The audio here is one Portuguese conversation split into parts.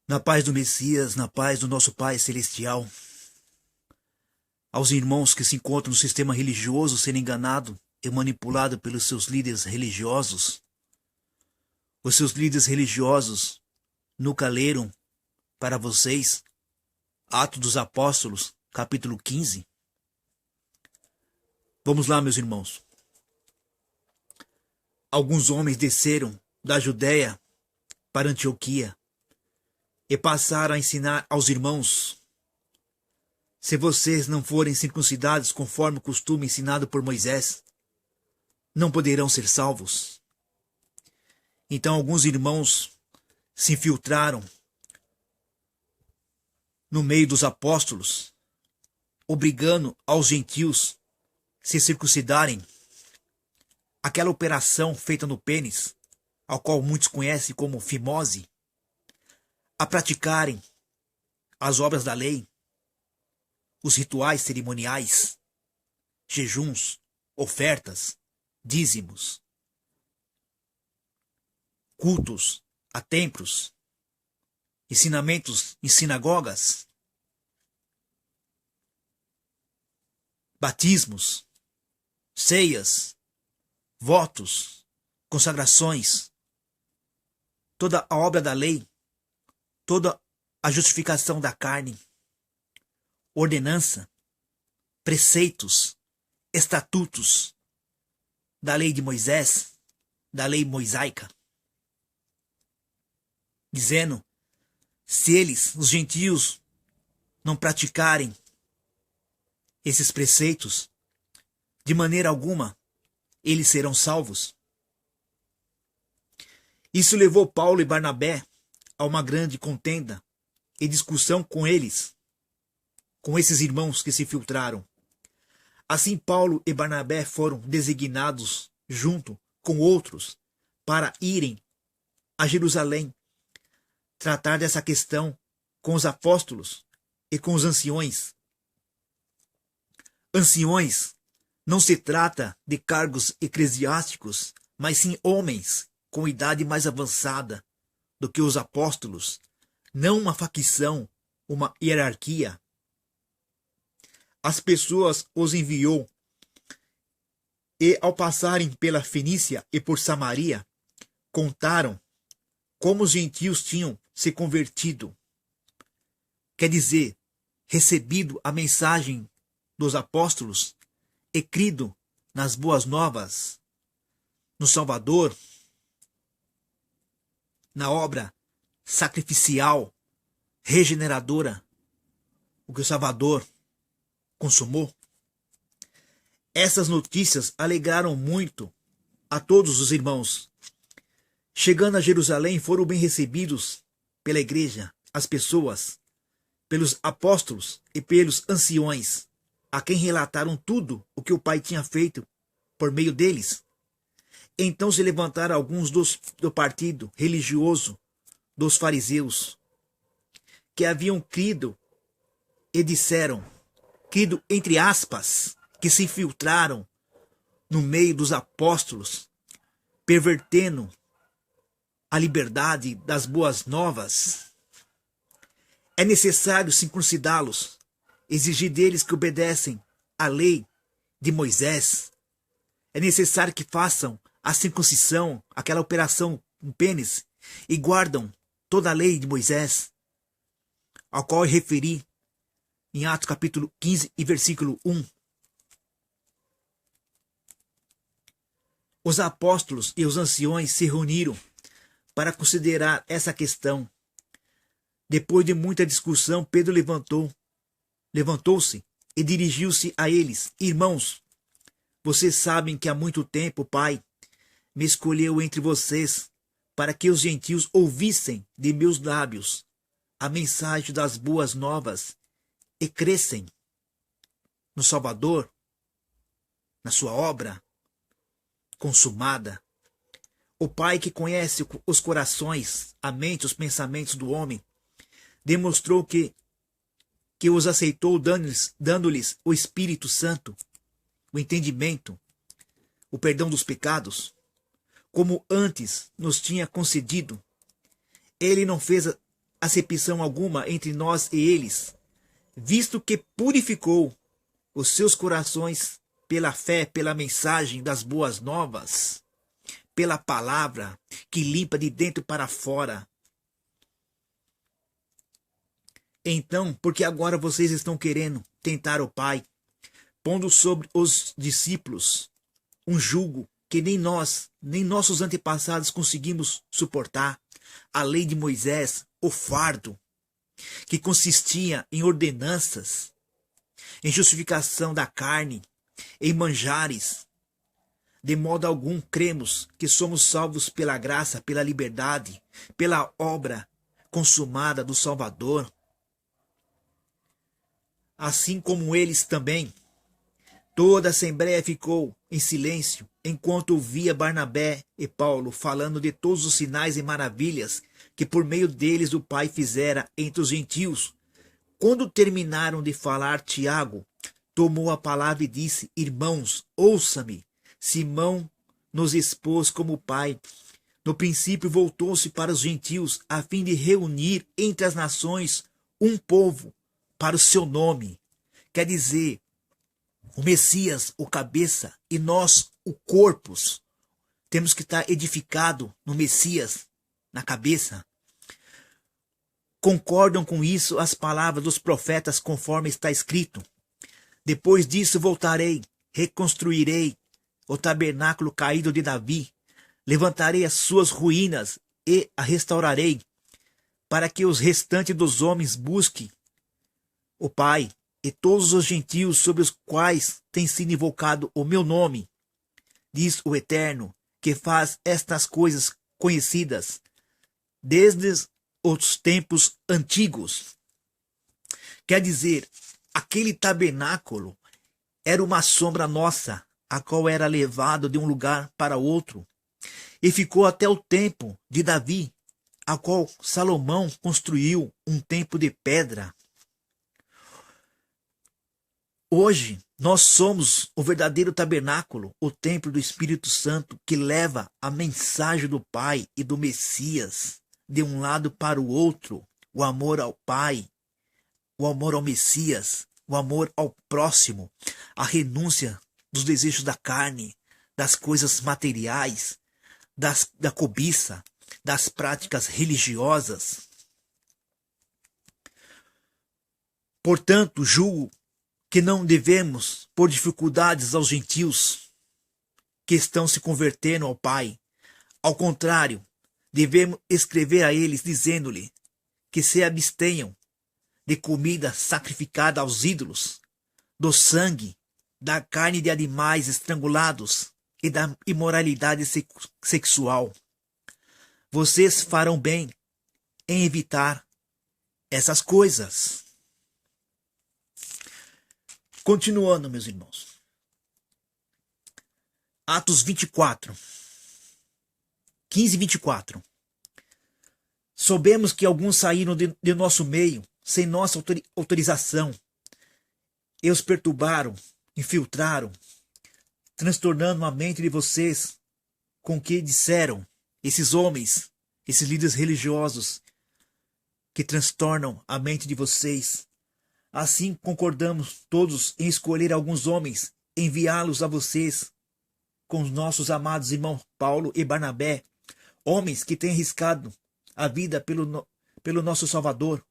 Na paz do Messias, na paz do nosso Pai Celestial, aos irmãos que se encontram no sistema religioso sendo enganado e manipulado pelos seus líderes religiosos. Os seus líderes religiosos nunca leram para vocês Atos dos Apóstolos, capítulo 15. Vamos lá, meus irmãos. Alguns homens desceram da Judéia para Antioquia e passaram a ensinar aos irmãos: se vocês não forem circuncidados conforme o costume ensinado por Moisés, não poderão ser salvos. Então alguns irmãos se infiltraram no meio dos apóstolos, obrigando aos gentios se circuncidarem. Aquela operação feita no pênis, ao qual muitos conhecem como fimose, a praticarem as obras da lei, os rituais cerimoniais, jejuns, ofertas, dízimos, cultos a templos, ensinamentos em sinagogas, batismos, ceias, votos, consagrações, toda a obra da lei, toda a justificação da carne, ordenança, preceitos, estatutos da lei de Moisés, da lei mosaica, dizendo: se eles, os gentios, não praticarem esses preceitos, de maneira alguma eles serão salvos. Isso levou Paulo e Barnabé a uma grande contenda e discussão com eles, com esses irmãos que se filtraram. Assim, Paulo e Barnabé foram designados junto com outros para irem a Jerusalém tratar dessa questão com os apóstolos e com os anciões. Anciões não se trata de cargos eclesiásticos, mas sim homens com idade mais avançada do que os apóstolos, não uma facção, uma hierarquia. As pessoas os enviou e, ao passarem pela Fenícia e por Samaria, contaram como os gentios tinham se convertido. Quer dizer, recebido a mensagem dos apóstolos e crido nas boas novas, no Salvador, na obra sacrificial, regeneradora, o que o Salvador consumou. Essas notícias alegraram muito a todos os irmãos. Chegando a Jerusalém, foram bem recebidos pela igreja, as pessoas, pelos apóstolos e pelos anciões, a quem relataram tudo o que o Pai tinha feito por meio deles. Então se levantaram alguns do partido religioso dos fariseus, que haviam crido e disseram, crido entre aspas, que se infiltraram no meio dos apóstolos, pervertendo a liberdade das boas novas. É necessário circuncidá-los, exigir deles que obedecem à lei de Moisés. É necessário que façam a circuncisão, aquela operação no pênis, e guardam toda a lei de Moisés, ao qual eu referi em Atos capítulo 15 e versículo 1. Os apóstolos e os anciões se reuniram para considerar essa questão. Depois de muita discussão, Pedro levantou-se e dirigiu-se a eles: irmãos, vocês sabem que há muito tempo o Pai me escolheu entre vocês para que os gentios ouvissem de meus lábios a mensagem das boas novas e crescem no Salvador, na sua obra consumada. O Pai, que conhece os corações, a mente, os pensamentos do homem, demonstrou que os aceitou, dando-lhes o Espírito Santo, o entendimento, o perdão dos pecados, como antes nos tinha concedido. Ele não fez acepção alguma entre nós e eles, visto que purificou os seus corações pela fé, pela mensagem das boas novas, pela palavra que limpa de dentro para fora. Então, porque agora vocês estão querendo tentar o Pai, pondo sobre os discípulos um jugo que nem nós, nem nossos antepassados conseguimos suportar, a lei de Moisés, o fardo, que consistia em ordenanças, em justificação da carne, em manjares. De modo algum cremos que somos salvos pela graça, pela liberdade, pela obra consumada do Salvador. Assim como eles também. Toda a assembleia ficou em silêncio, enquanto ouvia Barnabé e Paulo falando de todos os sinais e maravilhas que por meio deles o Pai fizera entre os gentios. Quando terminaram de falar, Tiago tomou a palavra e disse: Irmãos, ouça-me. Simão nos expôs como o Pai. No princípio voltou-se para os gentios, a fim de reunir entre as nações um povo para o seu nome. Quer dizer, o Messias, o cabeça, e nós, o corpus. Temos que estar edificado no Messias, na cabeça. Concordam com isso as palavras dos profetas, conforme está escrito. Depois disso voltarei, reconstruirei o tabernáculo caído de Davi, levantarei as suas ruínas e a restaurarei, para que os restantes dos homens busquem o Pai, e todos os gentios sobre os quais tem sido invocado o meu nome, diz o Eterno, que faz estas coisas conhecidas desde os tempos antigos. Quer dizer, aquele tabernáculo era uma sombra nossa, a qual era levado de um lugar para outro, e ficou até o tempo de Davi, a qual Salomão construiu um templo de pedra. Hoje, nós somos o verdadeiro tabernáculo, o templo do Espírito Santo, que leva a mensagem do Pai e do Messias de um lado para o outro, o amor ao Pai, o amor ao Messias, o amor ao próximo, a renúncia dos desejos da carne, das coisas materiais, da cobiça, das práticas religiosas. Portanto, julgo que não devemos pôr dificuldades aos gentios que estão se convertendo ao Pai. Ao contrário, devemos escrever a eles dizendo-lhe que se abstenham de comida sacrificada aos ídolos, do sangue, da carne de animais estrangulados e da imoralidade sexual. Vocês farão bem em evitar essas coisas. Continuando, meus irmãos. Atos 24. 15 e 24. Soubemos que alguns saíram de nosso meio, sem nossa autorização, e os perturbaram, infiltraram, transtornando a mente de vocês com o que disseram esses homens, esses líderes religiosos, que transtornam a mente de vocês. Assim concordamos todos em escolher alguns homens, enviá-los a vocês, com os nossos amados irmãos Paulo e Barnabé, homens que têm arriscado a vida pelo nosso Salvador.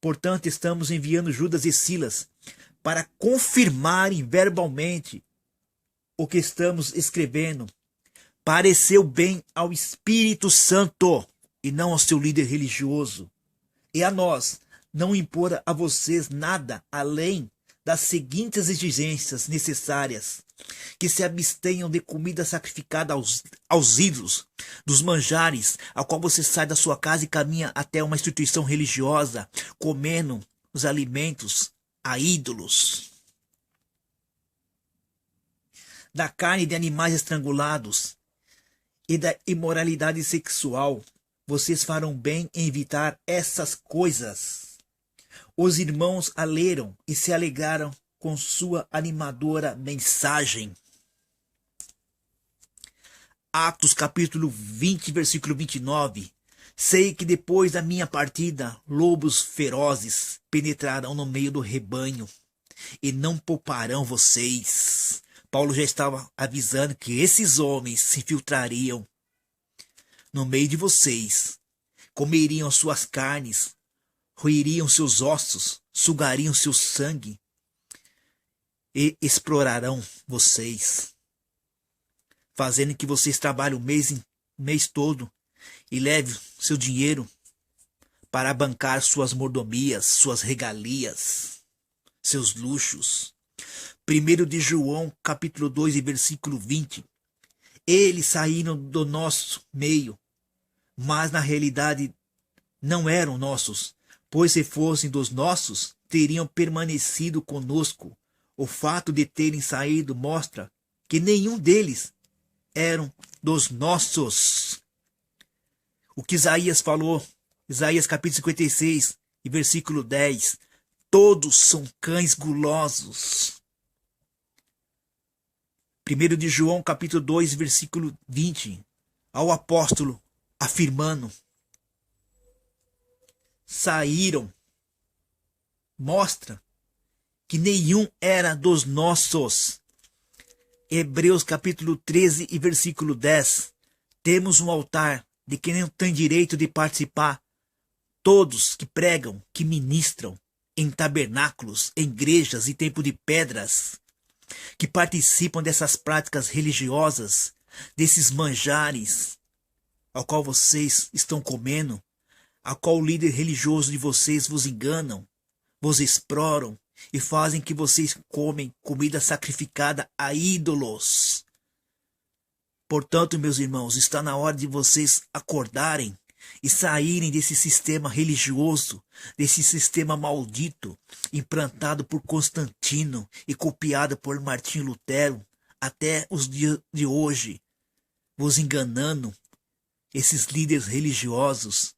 Portanto, estamos enviando Judas e Silas para confirmarem verbalmente o que estamos escrevendo. Pareceu bem ao Espírito Santo e não ao seu líder religioso. E a nós não impor a vocês nada além das seguintes exigências necessárias: que se abstenham de comida sacrificada aos ídolos, dos manjares, a qual você sai da sua casa e caminha até uma instituição religiosa, comendo os alimentos a ídolos, da carne de animais estrangulados e da imoralidade sexual. Vocês farão bem em evitar essas coisas. Os irmãos a leram e se alegraram com sua animadora mensagem. Atos capítulo 20, versículo 29. Sei que depois da minha partida, lobos ferozes penetrarão no meio do rebanho e não pouparão vocês. Paulo já estava avisando que esses homens se infiltrariam no meio de vocês, comeriam suas carnes, roeriam seus ossos, sugariam seu sangue e explorarão vocês, fazendo que vocês trabalhem o mês todo e leve seu dinheiro para bancar suas mordomias, suas regalias, seus luxos. 1 de João, capítulo 2, versículo 20. Eles saíram do nosso meio, mas na realidade não eram nossos, pois se fossem dos nossos, teriam permanecido conosco. O fato de terem saído mostra que nenhum deles eram dos nossos. O que Isaías falou, Isaías capítulo 56, versículo 10, todos são cães gulosos. 1 de João capítulo 2, versículo 20, ao apóstolo afirmando, saíram, mostra que nenhum era dos nossos. Hebreus capítulo 13 e versículo 10, temos um altar de quem não tem direito de participar, todos que pregam, que ministram em tabernáculos, em igrejas e templo de pedras, que participam dessas práticas religiosas, desses manjares ao qual vocês estão comendo, a qual o líder religioso de vocês vos enganam, vos exploram e fazem que vocês comem comida sacrificada a ídolos. Portanto, meus irmãos, está na hora de vocês acordarem e saírem desse sistema religioso, desse sistema maldito, implantado por Constantino e copiado por Martinho Lutero, até os dias de hoje, vos enganando, esses líderes religiosos,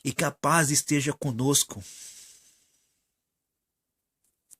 e que a paz esteja conosco.